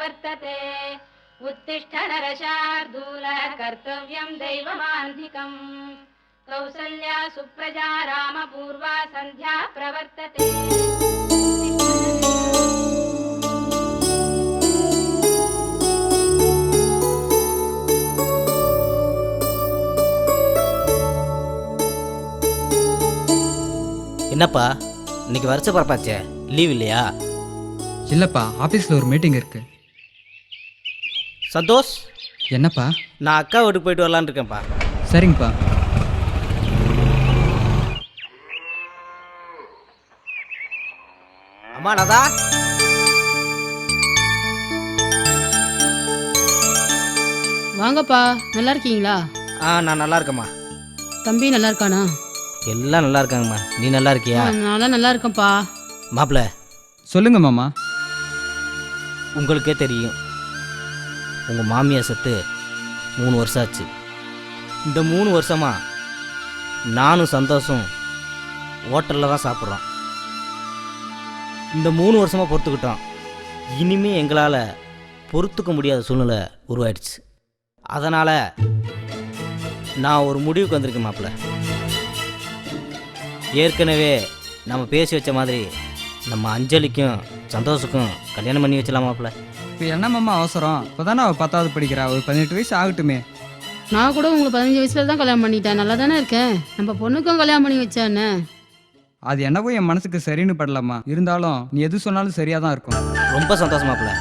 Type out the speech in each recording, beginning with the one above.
प्रवर्तते उत्तिष्ठ नरशार्दूल कर्तव्यं दैवमान्धिकम् कौसल्या सुप्रजा रामपूर्वा सन्ध्या प्रवर्तते என்னப்பா இன்னைக்கு வருஷ பரப்பாச்சே, லீவ் இல்லையா? இல்லைப்பா, ஆஃபீஸில் ஒரு மீட்டிங் இருக்கு. சந்தோஷ், என்னப்பா? நான் அக்கா வீட்டுக்கு போயிட்டு வரலான்னு இருக்கேன்ப்பா. சரிங்கப்பா. அம்மா லதா, வாங்கப்பா. நல்லா இருக்கீங்களா? நான் நல்லா இருக்கேம்மா. தம்பி நல்லா இருக்கானா? எல்லாம் நல்லா இருக்காங்கம்மா. நீ நல்லா இருக்கியா? நான்லாம் நல்லா இருக்கேன்ப்பா. மாப்பிள்ள, சொல்லுங்க மாமா. உங்களுக்கே தெரியும், உங்கள் மாமியார் செத்து 3 வருஷம் ஆச்சு. இந்த 3 வருஷமா நானும் சந்தோஷம் ஹோட்டலில் தான் சாப்பிட்றோம். இந்த 3 வருஷமாக பொறுத்துக்கிட்டோம். இனிமே எங்களால் பொறுத்துக்க முடியாத சூழ்நிலை உருவாயிடுச்சு. அதனால் நான் ஒரு முடிவுக்கு வந்திருக்கேன் மாப்பிள்ள. ஏற்கனவே நம்ம பேசி வச்ச மாதிரி நம்ம அஞ்சலிக்கும் சந்தோஷுக்கும் கல்யாணம் பண்ணி வச்சலாம் மாப்பிள்ள. இப்போ என்ன மாமா அவசரம்? இப்போ தானே அவள் 10வது படிக்கிறா, ஒரு 18 வயசு ஆகட்டுமே. நான் கூட உங்களுக்கு 15 வயசுல தான் கல்யாணம் பண்ணிட்டேன். நல்லா தானே இருக்கேன். நம்ம பொண்ணுக்கும் கல்யாணம் பண்ணி வச்சானே. அது என்னவோ என் மனசுக்கு சரின்னு படலாமா. இருந்தாலும் நீ எது சொன்னாலும் சரியாக தான் இருக்கும். ரொம்ப சந்தோஷம் மாப்பிள்ள.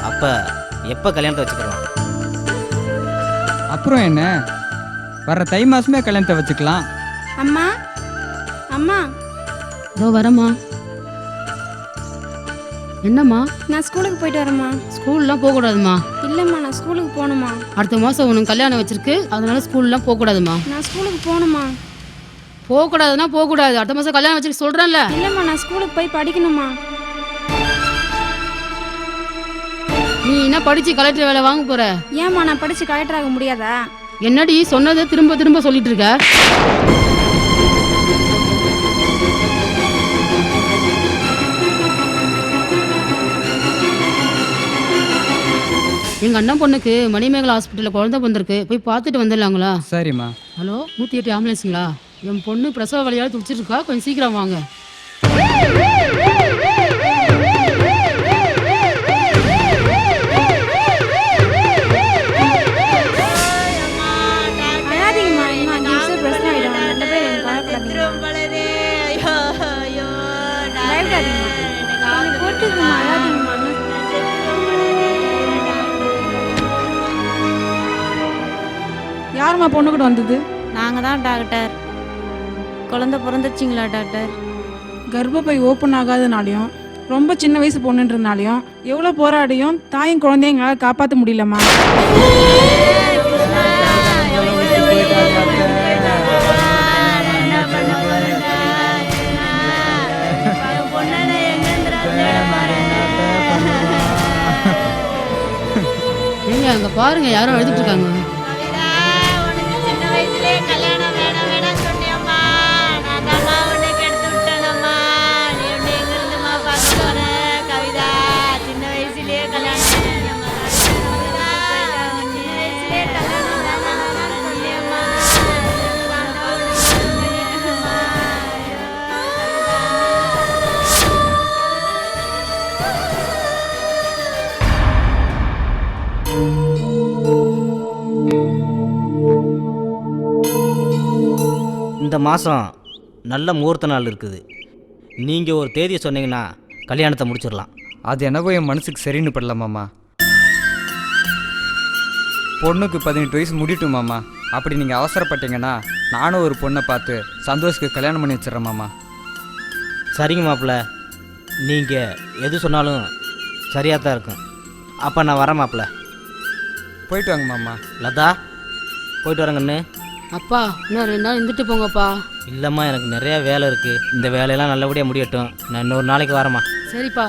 அப்போ எப்போ கல்யாணத்தை வச்சுக்கலாம்? அப்புறம் என்ன, வர்ற தை மாதமே கல்யாணத்தை வச்சுக்கலாம். அம்மா அம்மா, இதோ வரேம்மா. என்னம்மா? நான் ஸ்கூலுக்கு போயிட்டு வரேம்மா. ஸ்கூல்லாம் போகக்கூடாதுமா. இல்லைம்மா, நான் ஸ்கூலுக்கு போகணுமா. அடுத்த மாதம் உனக்கு கல்யாணம் வச்சிருக்கு, அதனால ஸ்கூல்லாம் போகக்கூடாதுமா. நான் ஸ்கூலுக்கு போகணுமா. போகக்கூடாதுன்னா போகக்கூடாது. அடுத்த மாதம் கல்யாணம் வச்சிருக்கு சொல்கிறேன்ல. இல்லைம்மா, நான் ஸ்கூலுக்கு போய் படிக்கணுமா. நீ என்ன படித்து கலெக்டர் வேலை வாங்க போகிற? ஏம்மா, நான் படித்து கலெக்டர் ஆக முடியாதா? என்னடி சொன்னதை திரும்ப திரும்ப சொல்லிட்டு இருக்க? எங்கள் அண்ணன் பொண்ணுக்கு மணிமேகலை ஹாஸ்பிட்டலில் குழந்தை பிறந்திருக்கு, போய் பார்த்துட்டு வந்துடலாங்களா? சரிம்மா. ஹலோ, 108 ஆம்புலன்ஸுங்களா? என் பொண்ணு பிரசவ வழியால் துடிச்சிருக்கா, கொஞ்சம் சீக்கிரம் வாங்க. அழாதீங்கம்மா, இன்னும் 5 நிமிஷம் பிரச்சனை ஆகிடும். 2 பேர் எனக்கு கவலைப்படாதீங்க. பயப்படாதீங்கம்மா, கொஞ்சம் போட்டுக்குமா. அழாதீங்கம்மா. யாரும்மா பொண்ணுக்கிட்ட வந்தது? நாங்கள் தான் டாக்டர். குழந்தை பிறந்துச்சிங்களா டாக்டர்? கர்ப்பப்பை ஓப்பன் ஆகாதனாலையும் ரொம்ப சின்ன வயசு பொண்ணுன்றனாலையும் எவ்வளோ போராடியும் தாயும் குழந்தையும் எங்களால் காப்பாற்ற முடியலம்மா. ஏங்க அங்கே பாருங்க, யாரும் எழுதிட்டு இருக்காங்க. இந்த மாதம் நல்ல முகூர்த்த நாள் இருக்குது. நீங்கள் ஒரு தேதியை சொன்னீங்கன்னா கல்யாணத்தை முடிச்சிடலாம். அது என்னவோ என் மனசுக்கு சரின்னு படலாமாம்மா. பொண்ணுக்கு 18 வயசு முடியட்டும் மாமா. அப்படி நீங்கள் அவசரப்பட்டீங்கன்னா நானும் ஒரு பொண்ணை பார்த்து சந்தோஷுக்கு கல்யாணம் பண்ணி வச்சிடறேன் மாமா. சரிங்க மாப்பிள்ள, நீங்கள் எது சொன்னாலும் சரியாக தான் இருக்கும். அப்போ நான் வரேன் மாப்பிள்ள. போயிட்டு வாங்க மாமா. லதா, போயிட்டு வரேங்கண்ணு. அப்பா, இன்னும் 2 நாள் இருந்துட்டு போங்கப்பா. இல்லைம்மா, எனக்கு நிறையா வேலை இருக்குது. இந்த வேலையெல்லாம் நல்லபடியாக முடியட்டும். நான் இன்னொரு நாளைக்கு வரேம்மா. சரிப்பா.